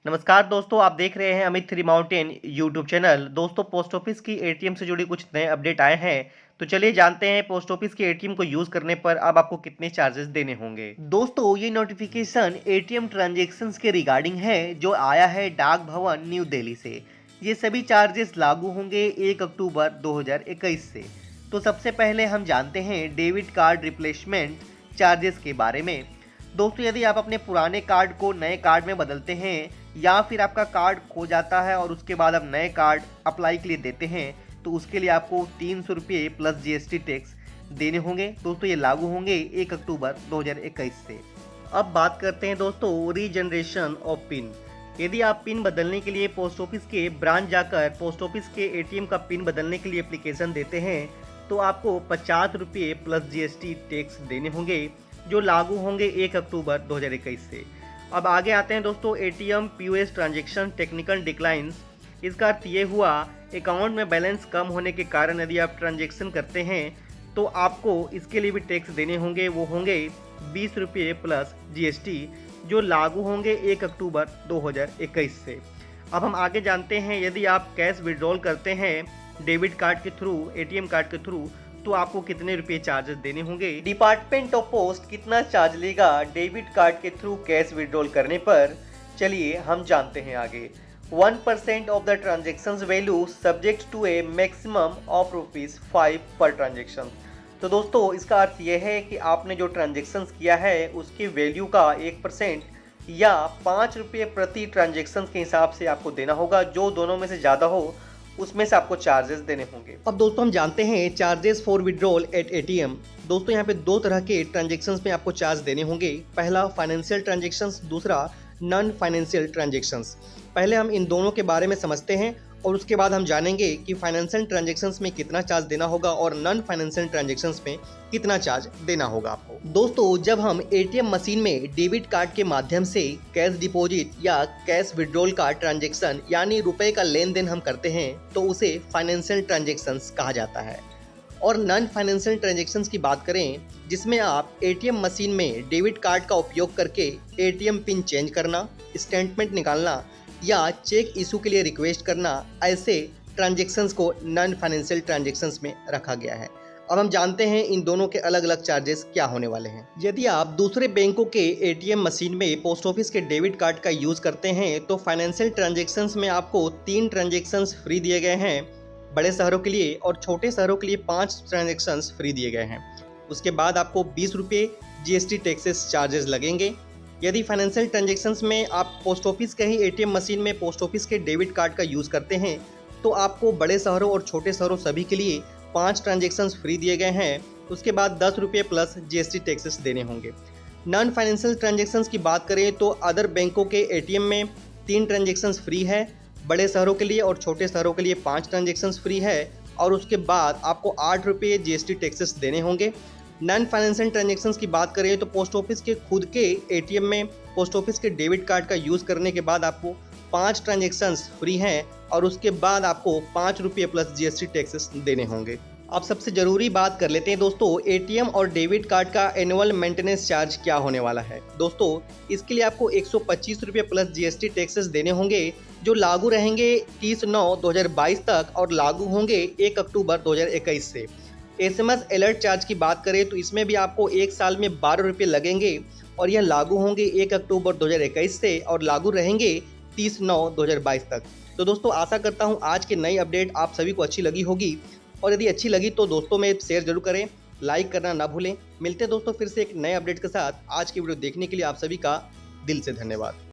नमस्कार दोस्तों, आप देख रहे हैं Amit three mountain YouTube channel. दोस्तों, पोस्ट ऑफिस की एटीएम से जुड़ी कुछ नए अपडेट आए हैं, तो चलिए जानते हैं पोस्ट ऑफिस के एटीएम को यूज करने पर अब आपको कितने चार्जेस देने होंगे। दोस्तों, ये नोटिफिकेशन एटीएम ट्रांजैक्शंस के रिगार्डिंग है जो आया है डाक भवन न्यू दिल्ली से। ये सभी चार्जेस लागू होंगे 1 अक्टूबर 2021 से। तो सबसे पहले हम जानते हैं डेबिट कार्ड रिप्लेसमेंट चार्जेस के बारे में। दोस्तों, यदि आप अपने पुराने कार्ड को नए कार्ड में बदलते हैं या फिर आपका कार्ड खो जाता है और उसके बाद आप नए कार्ड अप्लाई के लिए देते हैं, तो उसके लिए आपको 300 रुपये प्लस जीएसटी टैक्स देने होंगे। दोस्तों, ये लागू होंगे 1 अक्टूबर 2021 से। अब बात करते हैं दोस्तों रीजनरेशन ऑफ पिन। यदि आप पिन बदलने के लिए पोस्ट ऑफिस के ब्रांच जाकर पोस्ट ऑफिस के एटीएम का पिन बदलने के लिए एप्लीकेशन देते हैं, तो आपको 50 रुपये प्लस जीएसटी टैक्स देने होंगे, जो लागू होंगे 1 अक्टूबर 2021 से। अब आगे आते हैं दोस्तों ATM POS transaction technical declines. इसका अर्थ ये हुआ, अकाउंट में बैलेंस कम होने के कारण यदि आप ट्रांजैक्शन करते हैं तो आपको इसके लिए भी टैक्स देने होंगे। वो होंगे 20 रुपये प्लस जीएसटी, जो लागू होंगे 1 अक्टूबर 2021 से। अब हम आगे जानते हैं यदि आप कैश विड्रॉल करते हैं डेबिट कार्ड के थ्रू, एटीएम कार्ड के थ्रू, तो आपको कितने रुपए चार्जेस देने होंगे। डिपार्टमेंट ऑफ पोस्ट कितना चार्ज लेगा डेबिट कार्ड के थ्रू कैश विड्रॉल करने पर, चलिए हम जानते हैं आगे। 1% of the transaction value subject to a maximum of ₹5 पर ट्रांजेक्शन। तो दोस्तों, इसका अर्थ यह है कि आपने जो ट्रांजेक्शन किया है उसकी वैल्यू का 1% या 5 रुपये प्रति ट्रांजेक्शन के हिसाब से आपको देना होगा। जो दोनों में से ज़्यादा हो उसमें से आपको चार्जेस देने होंगे। अब दोस्तों, हम जानते हैं charges for withdrawal at ATM. दोस्तों, यहाँ पे दो तरह के ट्रांजेक्शन्स में आपको चार्ज देने होंगे। पहला फाइनेंशियल ट्रांजेक्शन्स, दूसरा नॉन फाइनेंशियल ट्रांजेक्शन्स। पहले हम इन दोनों के बारे में समझते हैं और उसके बाद हम जानेंगे कि फाइनेंशियल ट्रांजेक्शन्स में कितना चार्ज देना होगा और नॉन फाइनेंशियल ट्रांजेक्शन्स में कितना चार्ज देना होगा आपको। दोस्तों, जब हम एटीएम मशीन में डेबिट कार्ड के माध्यम से कैश डिपॉजिट या कैश विड्रॉल का ट्रांजेक्शन यानी रुपए का लेन देन हम करते हैं, तो उसे फाइनेंशियल ट्रांजेक्शन्स कहा जाता है। और नॉन फाइनेंशियल ट्रांजेक्शन्स की बात करें, जिसमें आप एटीएम मशीन में डेबिट कार्ड का उपयोग करके एटीएम पिन चेंज करना, स्टेटमेंट निकालना या चेक इशू के लिए रिक्वेस्ट करना, ऐसे ट्रांजेक्शन्स को नॉन फाइनेंशियल ट्रांजेक्शन्स में रखा गया है। अब हम जानते हैं इन दोनों के अलग अलग चार्जेस क्या होने वाले हैं। यदि आप दूसरे बैंकों के एटीएम मशीन में पोस्ट ऑफिस के डेबिट कार्ड का यूज़ करते हैं, तो फाइनेंशियल ट्रांजेक्शन्स में आपको 3 ट्रांजेक्शन्स फ्री दिए गए हैं बड़े शहरों के लिए, और छोटे शहरों के लिए 5 ट्रांजेक्शन्स फ्री दिए गए हैं। उसके बाद आपको 20 रुपये जीएसटी टैक्सेस चार्जेस लगेंगे। यदि फाइनेंशियल ट्रांजेक्शन्स में आप पोस्ट ऑफिस के ही एटीएम मशीन में पोस्ट ऑफिस के डेबिट कार्ड का यूज़ करते हैं, तो आपको बड़े शहरों और छोटे शहरों सभी के लिए 5 ट्रांजेक्शन्स फ्री दिए गए हैं। उसके बाद 10 रुपये प्लस जीएसटी टैक्सेस देने होंगे। नॉन फाइनेंशियल ट्रांजेक्शन्स की बात करें तो अदर बैंकों के एटीएम में 3 ट्रांजेक्शन्स फ्री है बड़े शहरों के लिए, और छोटे शहरों के लिए 5 ट्रांजेक्शन्स फ्री है, और उसके बाद आपको 8 रुपये जीएसटी टैक्सेस देने होंगे। नॉन फाइनेंशियल ट्रांजेक्शन्स की बात करें तो पोस्ट ऑफिस के खुद के एटीएम में पोस्ट ऑफिस के डेबिट कार्ड का यूज़ करने के बाद आपको 5 ट्रांजेक्शन्स फ्री हैं, और उसके बाद आपको 5 रुपये प्लस जीएसटी टैक्सेस देने होंगे। अब सबसे ज़रूरी बात कर लेते हैं दोस्तों, एटीएम और डेबिट कार्ड का एनुअल मेंटेनेंस चार्ज क्या होने वाला है। दोस्तों, इसके लिए आपको 125 रुपये प्लस जीएसटी टैक्सेस देने होंगे, जो लागू रहेंगे 30/9/2022 तक और लागू होंगे 1 अक्टूबर 2021 से। एसएमएस अलर्ट चार्ज की बात करें तो इसमें भी आपको 1 साल में 12 रुपये लगेंगे, और यह लागू होंगे 1 अक्टूबर 2021 से और लागू रहेंगे 30/9/2022 तक। तो दोस्तों, आशा करता हूँ आज की नई अपडेट आप सभी को अच्छी लगी होगी, और यदि अच्छी लगी तो दोस्तों में शेयर जरूर करें, लाइक करना ना भूलें। मिलते हैं दोस्तों फिर से एक नए अपडेट के साथ। आज की वीडियो देखने के लिए आप सभी का दिल से धन्यवाद।